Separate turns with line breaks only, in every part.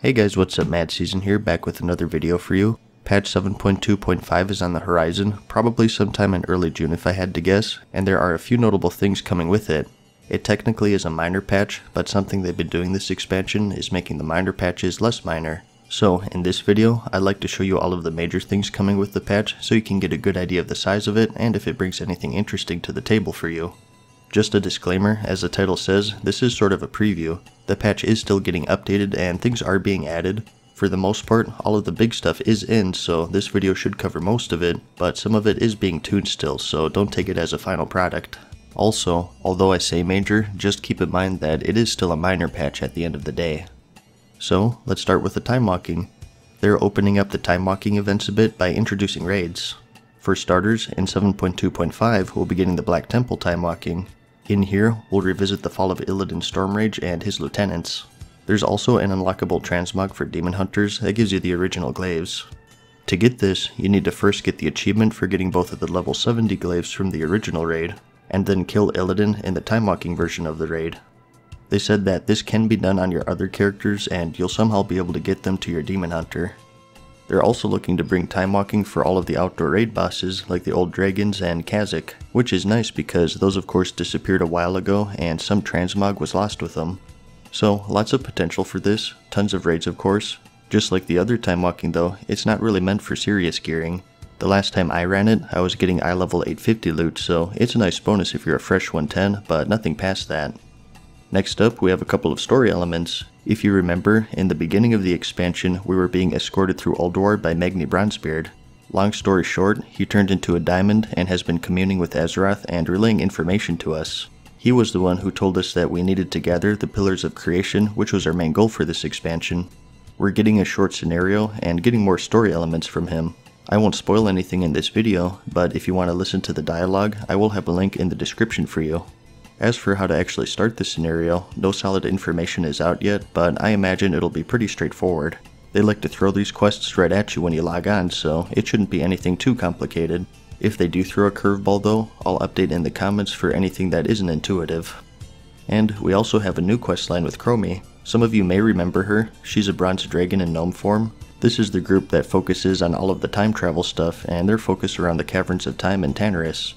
Hey guys, what's up? MadSeason here, back with another video for you. Patch 7.2.5 is on the horizon, probably sometime in early June if I had to guess, and there are a few notable things coming with it. It technically is a minor patch, but something they've been doing this expansion is making the minor patches less minor. So, in this video, I'd like to show you all of the major things coming with the patch so you can get a good idea of the size of it and if it brings anything interesting to the table for you. Just a disclaimer, as the title says, this is sort of a preview. The patch is still getting updated and things are being added. For the most part, all of the big stuff is in, so this video should cover most of it, but some of it is being tuned still, so don't take it as a final product. Also, although I say major, just keep in mind that it is still a minor patch at the end of the day. So, let's start with the Timewalking. They're opening up the Timewalking events a bit by introducing raids. For starters, in 7.2.5, we'll be getting the Black Temple Timewalking. In here, we'll revisit the fall of Illidan Stormrage and his lieutenants. There's also an unlockable transmog for Demon Hunters that gives you the original glaives. To get this, you need to first get the achievement for getting both of the level 70 glaives from the original raid, and then kill Illidan in the Timewalking version of the raid. They said that this can be done on your other characters and you'll somehow be able to get them to your Demon Hunter. They're also looking to bring Timewalking for all of the outdoor raid bosses like the Old Dragons and Kazakh, which is nice because those of course disappeared a while ago and some transmog was lost with them. So lots of potential for this, tons of raids of course. Just like the other Timewalking though, it's not really meant for serious gearing. The last time I ran it, I was getting eye level 850 loot, so it's a nice bonus if you're a fresh 110, but nothing past that. Next up, we have a couple of story elements. If you remember, in the beginning of the expansion, we were being escorted through Ulduar by Magni Bronzebeard. Long story short, he turned into a diamond and has been communing with Azeroth and relaying information to us. He was the one who told us that we needed to gather the Pillars of Creation, which was our main goal for this expansion. We're getting a short scenario and getting more story elements from him. I won't spoil anything in this video, but if you want to listen to the dialogue, I will have a link in the description for you. As for how to actually start the scenario, no solid information is out yet, but I imagine it'll be pretty straightforward. They like to throw these quests right at you when you log on, so it shouldn't be anything too complicated. If they do throw a curveball though, I'll update in the comments for anything that isn't intuitive. And we also have a new questline with Chromie. Some of you may remember her, she's a bronze dragon in gnome form. This is the group that focuses on all of the time travel stuff, and they're focused around the Caverns of Time and Tanarus.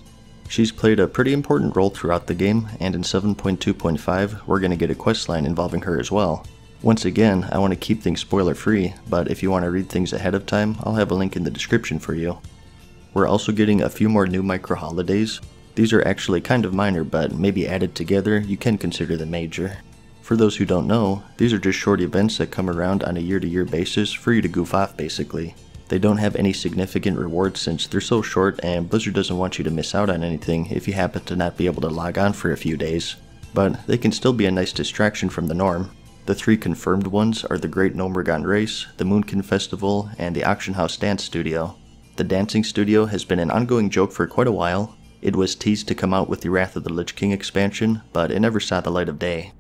She's played a pretty important role throughout the game, and in 7.2.5 we're going to get a questline involving her as well. Once again, I want to keep things spoiler free, but if you want to read things ahead of time, I'll have a link in the description for you. We're also getting a few more new micro holidays. These are actually kind of minor, but maybe added together you can consider them major. For those who don't know, these are just short events that come around on a year-to-year basis for you to goof off basically. They don't have any significant rewards since they're so short and Blizzard doesn't want you to miss out on anything if you happen to not be able to log on for a few days. But they can still be a nice distraction from the norm. The three confirmed ones are the Great Gnomeregan Race, the Moonkin Festival, and the Auction House Dance Studio. The dancing studio has been an ongoing joke for quite a while. It was teased to come out with the Wrath of the Lich King expansion, but it never saw the light of day.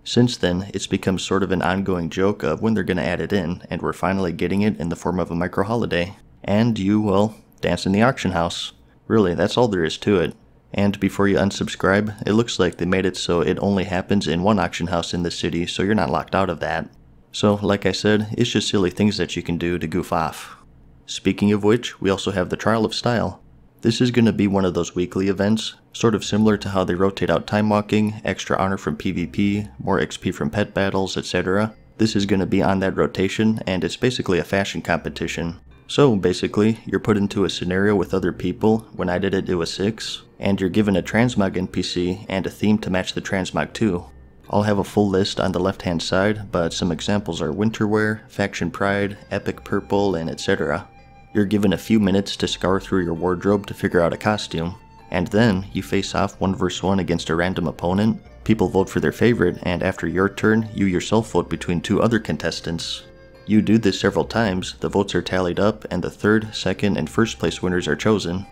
Since then, it's become sort of an ongoing joke of when they're going to add it in, and we're finally getting it in the form of a micro holiday. And you, well, dance in the auction house. Really, that's all there is to it. And before you unsubscribe, it looks like they made it so it only happens in one auction house in the city, so you're not locked out of that. So, like I said, it's just silly things that you can do to goof off. Speaking of which, we also have the Trial of Style. This is going to be one of those weekly events, sort of similar to how they rotate out Timewalking, extra honor from PvP, more XP from pet battles, etc. This is going to be on that rotation, and it's basically a fashion competition. So basically, you're put into a scenario with other people. When I did it, it was 6, and you're given a transmog NPC and a theme to match the transmog too. I'll have a full list on the left hand side, but some examples are Winterwear, Faction Pride, Epic Purple, and etc. You're given a few minutes to scour through your wardrobe to figure out a costume, and then you face off 1 vs 1 against a random opponent. People vote for their favorite, and after your turn, you yourself vote between 2 other contestants. You do this several times, the votes are tallied up, and the 3rd, 2nd, and 1st place winners are chosen.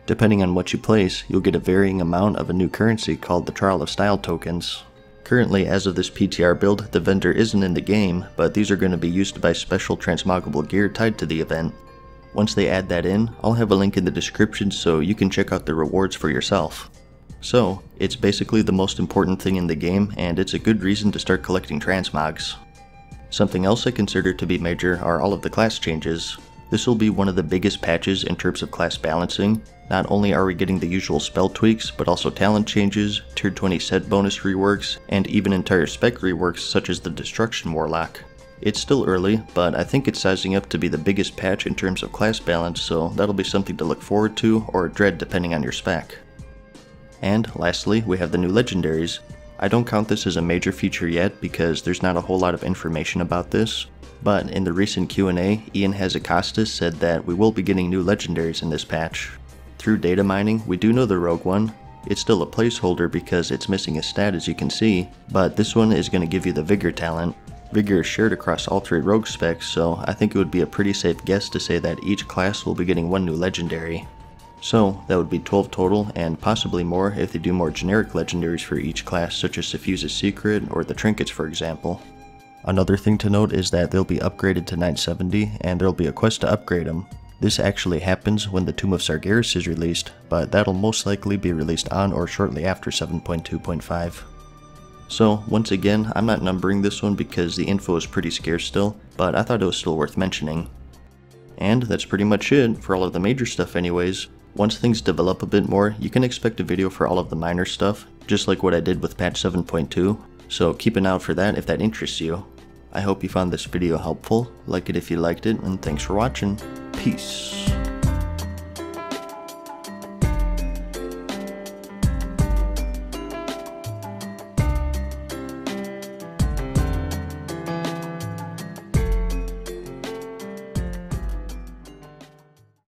Depending on what you place, you'll get a varying amount of a new currency called the Trial of Style tokens. Currently, as of this PTR build, the vendor isn't in the game, but these are going to be used to buy special transmoggable gear tied to the event. Once they add that in, I'll have a link in the description so you can check out the rewards for yourself. So, it's basically the most important thing in the game, and it's a good reason to start collecting transmogs. Something else I consider to be major are all of the class changes. This will be one of the biggest patches in terms of class balancing. Not only are we getting the usual spell tweaks, but also talent changes, tier 20 set bonus reworks, and even entire spec reworks such as the Destruction Warlock. It's still early, but I think it's sizing up to be the biggest patch in terms of class balance, so that'll be something to look forward to or dread depending on your spec. And lastly, we have the new legendaries. I don't count this as a major feature yet because there's not a whole lot of information about this, but in the recent Q&A, Ian Hazakostas said that we will be getting new legendaries in this patch. Through data mining, we do know the rogue one. It's still a placeholder because it's missing a stat as you can see, but this one is going to give you the Vigor talent. Vigor is shared across all 3 rogue specs, so I think it would be a pretty safe guess to say that each class will be getting 1 new legendary. So that would be 12 total, and possibly more if they do more generic legendaries for each class, such as Suffuse's Secret or the Trinkets for example. Another thing to note is that they'll be upgraded to 970, and there'll be a quest to upgrade them. This actually happens when the Tomb of Sargeras is released, but that'll most likely be released on or shortly after 7.2.5. So once again, I'm not numbering this one because the info is pretty scarce still, but I thought it was still worth mentioning. And that's pretty much it for all of the major stuff anyways. Once things develop a bit more, you can expect a video for all of the minor stuff, just like what I did with patch 7.2, so keep an eye out for that if that interests you. I hope you found this video helpful, like it if you liked it, and thanks for watching. Peace.